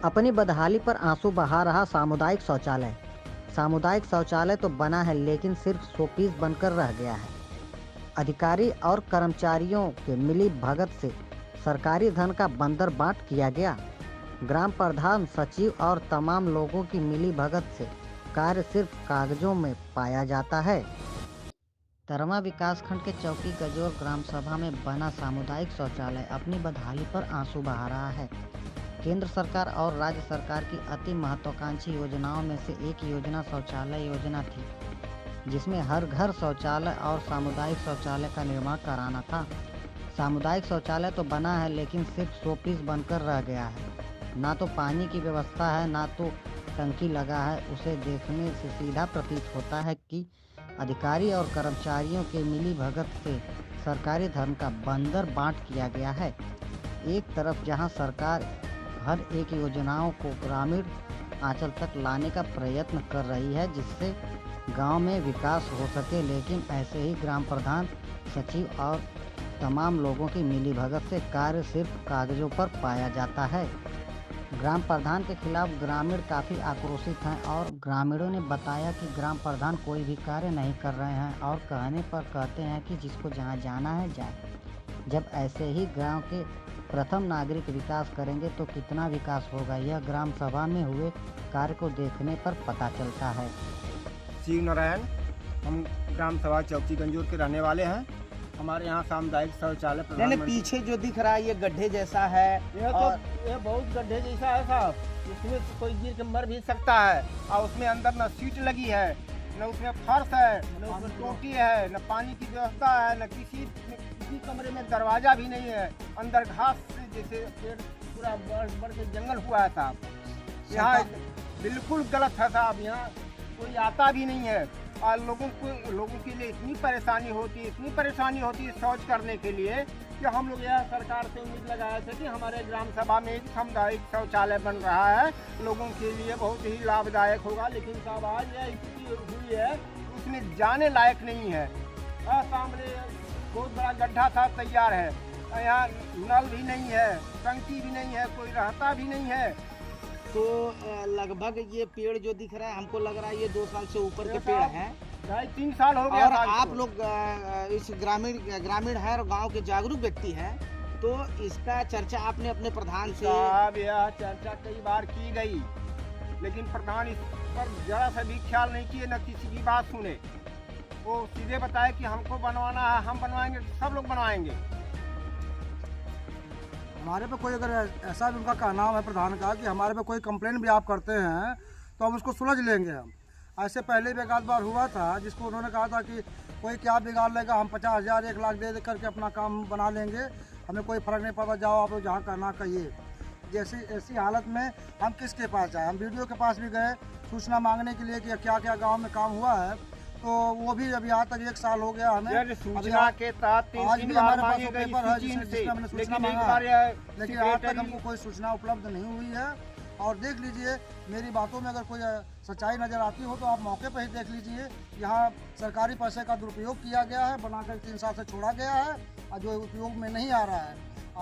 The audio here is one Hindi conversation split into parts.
अपनी बदहाली पर आंसू बहा रहा सामुदायिक शौचालय। सामुदायिक शौचालय तो बना है लेकिन सिर्फ शोपीस बनकर रह गया है। अधिकारी और कर्मचारियों के मिली भगत से सरकारी धन का बंदर बांट किया गया। ग्राम प्रधान, सचिव और तमाम लोगों की मिली भगत से कार्य सिर्फ कागजों में पाया जाता है। तरवा विकासखंड के चौकी गजोर ग्राम सभा में बना सामुदायिक शौचालय अपनी बदहाली पर आंसू बहा रहा है। केंद्र सरकार और राज्य सरकार की अति महत्वाकांक्षी योजनाओं में से एक योजना शौचालय योजना थी, जिसमें हर घर शौचालय और सामुदायिक शौचालय का निर्माण कराना था। सामुदायिक शौचालय तो बना है लेकिन सिर्फ शोपीस बनकर रह गया है। ना तो पानी की व्यवस्था है, ना तो टंकी लगा है। उसे देखने से सीधा प्रतीत होता है कि अधिकारी और कर्मचारियों के मिली भगत से सरकारी धन का बंदर बांट किया गया है। एक तरफ जहां सरकार हर एक योजनाओं को ग्रामीण आंचल तक लाने का प्रयत्न कर रही है, जिससे गांव में विकास हो सके, लेकिन ऐसे ही ग्राम प्रधान, सचिव और तमाम लोगों की मिलीभगत से कार्य सिर्फ कागजों पर पाया जाता है। ग्राम प्रधान के खिलाफ ग्रामीण काफ़ी आक्रोशित हैं और ग्रामीणों ने बताया कि ग्राम प्रधान कोई भी कार्य नहीं कर रहे हैं और कहने पर कहते हैं कि जिसको जहां जाना है जाए। जब ऐसे ही गांव के प्रथम नागरिक विकास करेंगे तो कितना विकास होगा, यह ग्राम सभा में हुए कार्य को देखने पर पता चलता है। शिव नारायण, हम ग्राम सभा चौकी गंजूर के रहने वाले हैं। हमारे यहाँ सामुदायिक शौचालय पीछे जो दिख रहा है ये गड्ढे जैसा है। ये बहुत गड्ढे जैसा है साहब, इसमें कोई गिर के मर भी सकता है। और उसमें अंदर न सीट लगी है, न उसमें फर्श है, न उसमें टोटी है, न पानी की व्यवस्था है, न किसी कमरे में दरवाजा भी नहीं है। अंदर घास से जैसे पेड़ पूरा बढ़ के जंगल हुआ है साहब। यहाँ बिल्कुल गलत है साहब, यहाँ कोई आता भी नहीं है। और लोगों के लिए इतनी परेशानी होती है शौच करने के लिए कि हम लोग यह सरकार से उम्मीद लगाए थे कि हमारे ग्राम सभा में एक सामुदायिक शौचालय बन रहा है, लोगों के लिए बहुत ही लाभदायक होगा। लेकिन साहब आज यह स्थिति हुई है, उसमें जाने लायक नहीं है। सामने बहुत बड़ा गड्ढा था, तैयार है, यहाँ नल भी नहीं है, टंकी भी नहीं है, कोई रहता भी नहीं है। तो लगभग ये पेड़ जो दिख रहा है, हमको लग रहा है ये 2 साल से ऊपर के पेड़ हैं। 2.5-3 साल हो गया। और आप लोग इस ग्रामीण है और गांव के जागरूक व्यक्ति हैं, तो इसका चर्चा आपने अपने प्रधान से? साहब यह चर्चा कई बार की गई, लेकिन प्रधान इस पर जरा सा भी ख्याल नहीं किए, न किसी की बात सुने। वो सीधे बताए कि हमको बनवाना है, हम बनवाएंगे, सब लोग बनवाएंगे। हमारे पे कोई अगर ऐसा भी उनका कहना है प्रधान का कि हमारे पे कोई कंप्लेन भी आप करते हैं तो हम उसको सुलझ लेंगे। हम ऐसे पहले भी एक आध बार हुआ था जिसको उन्होंने कहा था कि कोई क्या बिगाड़ लेगा, हम 50,000 1 लाख दे करके अपना काम बना लेंगे, हमें कोई फ़र्क नहीं पड़ता, जाओ आप लोग जहाँ करना कहिए। जैसी ऐसी हालत में हम किसके पास जाए? हम वीडियो के पास भी गए सूचना मांगने के लिए कि क्या क्या गाँव में काम हुआ है, तो वो भी अभी यहाँ तक 1 साल हो गया हमें। सूचना के तहत 3 बार मांगी गई पेपर है जिसमें हमने सूचना मांगा, लेकिन आज तक हमको कोई सूचना उपलब्ध नहीं हुई है। और देख लीजिए, मेरी बातों में अगर कोई सच्चाई नज़र आती हो तो आप मौके पर ही देख लीजिए। यहाँ सरकारी पैसे का दुरुपयोग किया गया है, बनाकर 3 साल से छोड़ा गया है और जो उपयोग में नहीं आ रहा है।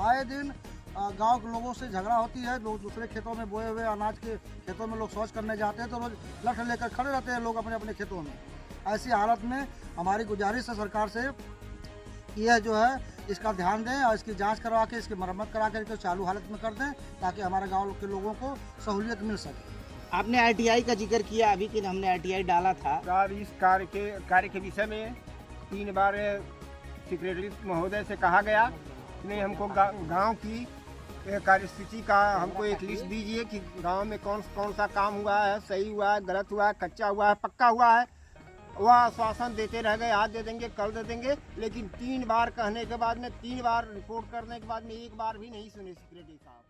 आए दिन गांव के लोगों से झगड़ा होती है, लोग दूसरे खेतों में बोए हुए अनाज के खेतों में लोग शौच करने जाते हैं तो रोज लठ लेकर खड़े रहते हैं लोग अपने अपने खेतों में। ऐसी हालत में हमारी गुजारिश है सरकार से कि यह जो है इसका ध्यान दें और इसकी जांच करवा के इसकी मरम्मत करा करके चालू हालत में कर दें, ताकि हमारे गांव के लोगों को सहूलियत मिल सके। आपने आरटीआई का जिक्र किया अभी कि हमने आरटीआई डाला था। इस कार्य के विषय में 3 बार सेक्रेटरी महोदय से कहा गया कि नहीं, हमको गाँव की कार्यसूची का हमको एक लिस्ट दीजिए कि गाँव में कौन सा काम हुआ है, सही हुआ है, गलत हुआ है, कच्चा हुआ है, पक्का हुआ है। वह आश्वासन देते रह गए, आज दे देंगे, कल दे देंगे, लेकिन 3 बार कहने के बाद में, 3 बार रिपोर्ट करने के बाद में 1 बार भी नहीं सुने सेक्रेटरी साहब।